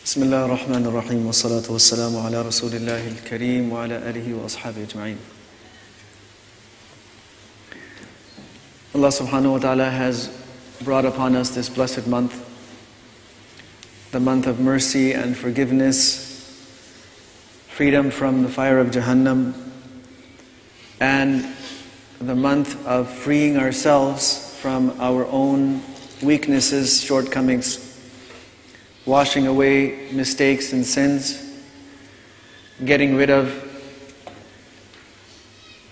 بسم الله الرحمن الرحيم والصلاة والسلام على رسول الله الكريم وعلى آله وأصحابه أجمعين. Allah subhanahu wa ta'ala has brought upon us this blessed month, the month of mercy and forgiveness, freedom from the fire of Jahannam, and the month of freeing ourselves from our own weaknesses, shortcomings, washing away mistakes and sins, getting rid of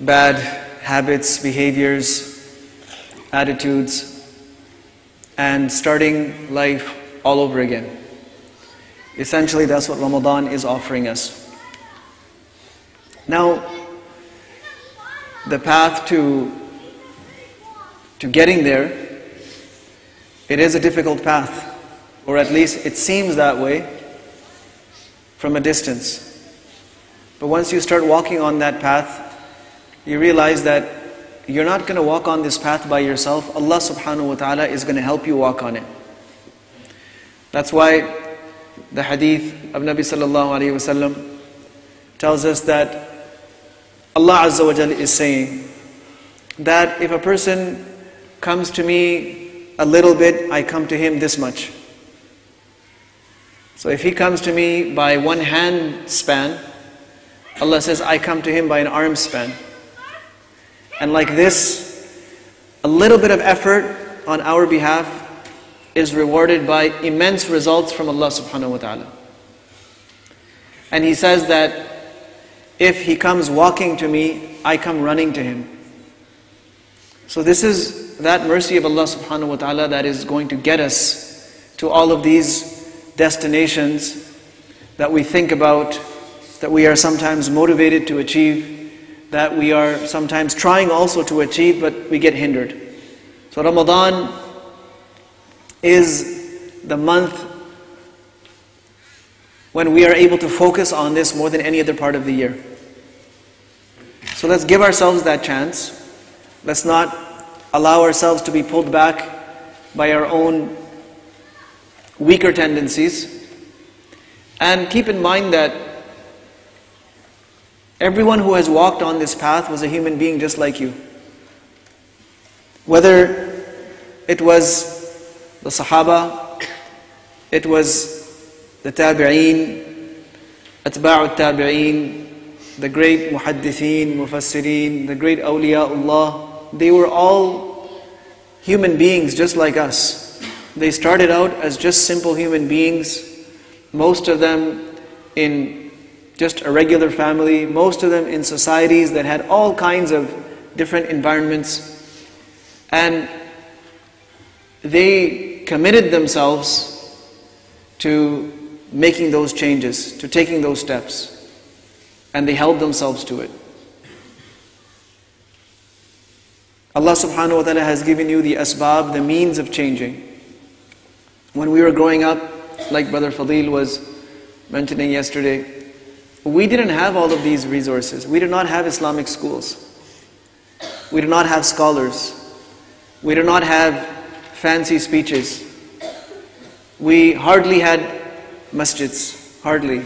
bad habits, behaviors, attitudes, and starting life all over again. Essentially, that's what Ramadan is offering us. Now, the path to getting there, it is a difficult path. Or at least it seems that way from a distance. But once you start walking on that path, you realize that you're not going to walk on this path by yourself. Allah subhanahu wa ta'ala is going to help you walk on it. That's why the hadith of Nabi sallallahu alayhi wa sallam tells us that Allah azza wa jalla is saying that if a person comes to me a little bit, I come to him this much. So if he comes to me by one hand span, Allah says, I come to him by an arm span. And like this, a little bit of effort on our behalf is rewarded by immense results from Allah subhanahu wa ta'ala. And He says that if he comes walking to me, I come running to him. So this is that mercy of Allah subhanahu wa ta'ala that is going to get us to all of these destinations that we think about, that we are sometimes motivated to achieve, that we are sometimes trying also to achieve, but we get hindered. So Ramadan is the month when we are able to focus on this more than any other part of the year. So let's give ourselves that chance. Let's not allow ourselves to be pulled back by our own weaker tendencies. And keep in mind that everyone who has walked on this path was a human being just like you. Whether it was the Sahaba, it was the Tabi'een, Atba'u Tabi'een, the great Muhaddithin, Mufassirin, the great Awliyaullah, they were all human beings just like us. They started out as just simple human beings, most of them in just a regular family, most of them in societies that had all kinds of different environments. And they committed themselves to making those changes, to taking those steps. And they held themselves to it. Allah subhanahu wa ta'ala has given you the asbab, the means of changing. When we were growing up, like Brother Fadil was mentioning yesterday, we didn't have all of these resources. We did not have Islamic schools. We did not have scholars. We did not have fancy speeches. We hardly had masjids, hardly.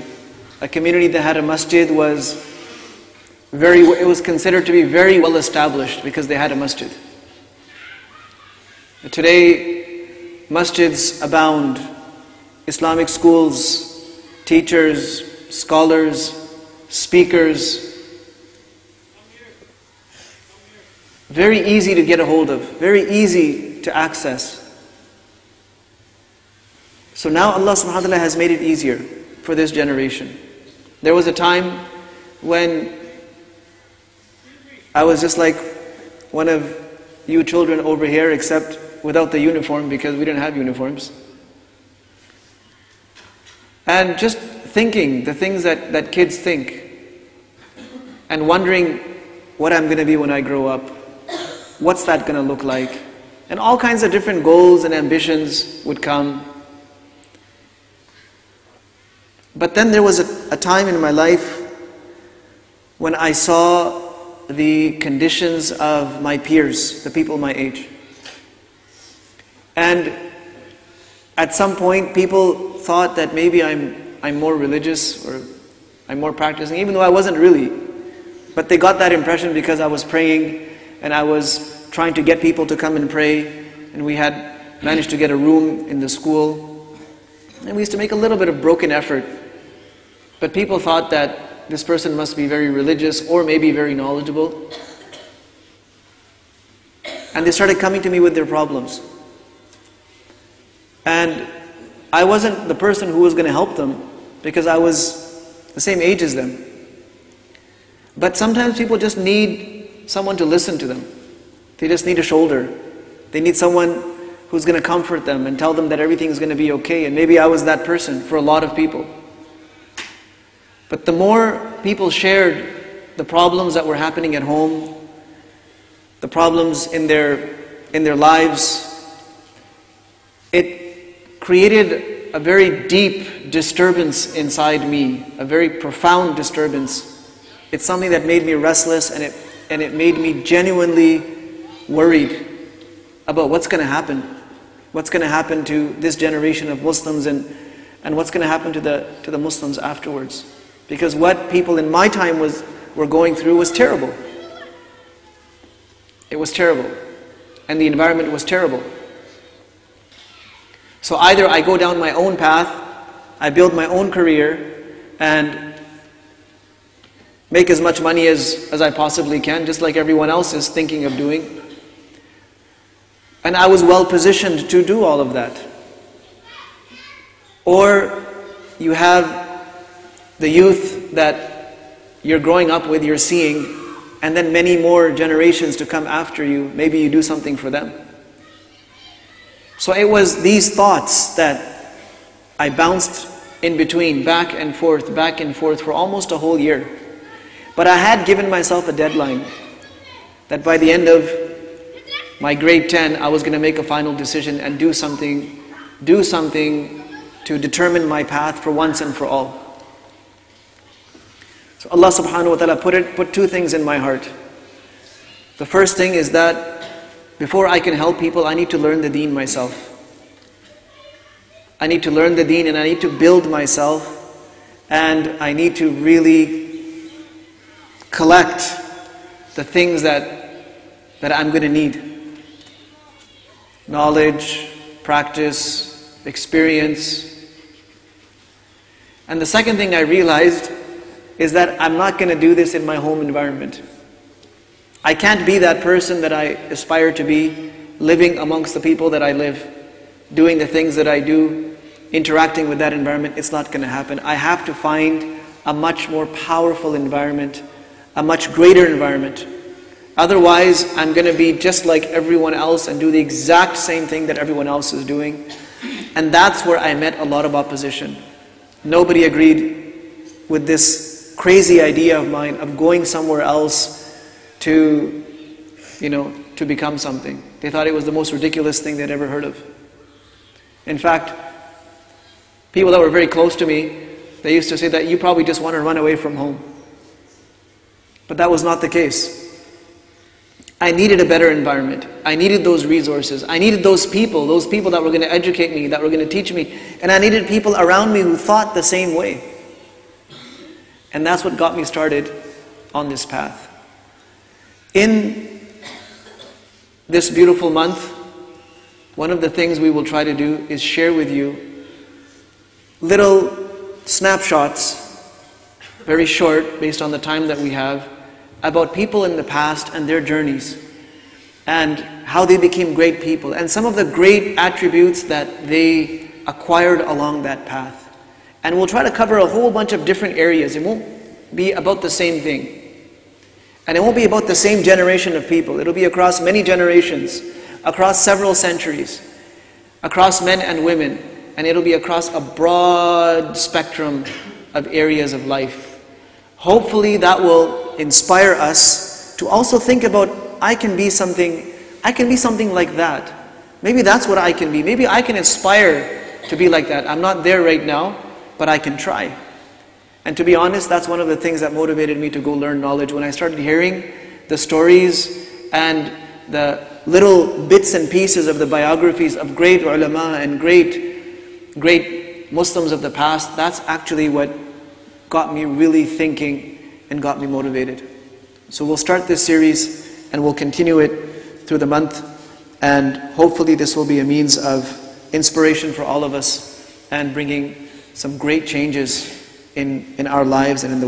A community that had a masjid was considered to be very well established because they had a masjid. Today, masjids abound, Islamic schools, teachers, scholars, speakers. Very easy to get a hold of, very easy to access. So now Allah subhanahu wa ta'ala has made it easier for this generation. There was a time when I was just like one of you children over here, except without the uniform, because we didn't have uniforms. And just thinking the things that kids think, and wondering what I'm going to be when I grow up, what's that going to look like, and all kinds of different goals and ambitions would come. But then there was a time in my life when I saw the conditions of my peers, the people my age. And at some point, people thought that maybe I'm more religious or I'm more practicing, even though I wasn't really. But they got that impression because I was praying and I was trying to get people to come and pray, and we had managed to get a room in the school, and we used to make a little bit of broken effort. But people thought that this person must be very religious or maybe very knowledgeable. And they started coming to me with their problems. And I wasn't the person who was going to help them because I was the same age as them. But sometimes people just need someone to listen to them. They just need a shoulder. They need someone who's going to comfort them and tell them that everything is going to be okay. And maybe I was that person for a lot of people. But the more people shared the problems that were happening at home, the problems in their lives, it created a very deep disturbance inside me, a very profound disturbance. It's something that made me restless, and it made me genuinely worried about what's going to happen. What's going to happen to this generation of Muslims, and what's going to happen to the Muslims afterwards. Because what people in my time were going through was terrible. It was terrible. And the environment was terrible. So either I go down my own path, I build my own career, and make as much money as I possibly can, just like everyone else is thinking of doing. And I was well positioned to do all of that. Or you have the youth that you're growing up with, you're seeing, and then many more generations to come after you, maybe you do something for them. So it was these thoughts that I bounced in between, back and forth for almost a whole year. But I had given myself a deadline that by the end of my grade 10, I was going to make a final decision and do something to determine my path for once and for all. So Allah subhanahu wa ta'ala put two things in my heart. The first thing is that before I can help people, I need to learn the deen myself. I need to learn the deen, and I need to build myself, and I need to really collect the things that I'm going to need. Knowledge, practice, experience. And the second thing I realized is that I'm not going to do this in my home environment. I can't be that person that I aspire to be, living amongst the people that I live, doing the things that I do, interacting with that environment. It's not going to happen. I have to find a much more powerful environment, a much greater environment. Otherwise, I'm going to be just like everyone else and do the exact same thing that everyone else is doing. And that's where I met a lot of opposition. Nobody agreed with this crazy idea of mine of going somewhere else to become something. They thought it was the most ridiculous thing they'd ever heard of. In fact, people that were very close to me, they used to say that you probably just want to run away from home. But that was not the case. I needed a better environment. I needed those resources. I needed those people that were going to educate me, that were going to teach me. And I needed people around me who thought the same way. And that's what got me started on this path. In this beautiful month, one of the things we will try to do is share with you little snapshots, very short, based on the time that we have, about people in the past and their journeys, and how they became great people, and some of the great attributes that they acquired along that path. And we'll try to cover a whole bunch of different areas. It won't be about the same thing. And it won't be about the same generation of people. It'll be across many generations, across several centuries, across men and women. And it'll be across a broad spectrum of areas of life. Hopefully that will inspire us to also think about, I can be something like that. Maybe that's what I can be. Maybe I can aspire to be like that. I'm not there right now, but I can try. And to be honest, that's one of the things that motivated me to go learn knowledge. When I started hearing the stories and the little bits and pieces of the biographies of great ulama and great Muslims of the past, that's actually what got me really thinking and got me motivated. So we'll start this series and we'll continue it through the month, and hopefully this will be a means of inspiration for all of us and bringing some great changes in our lives and in the way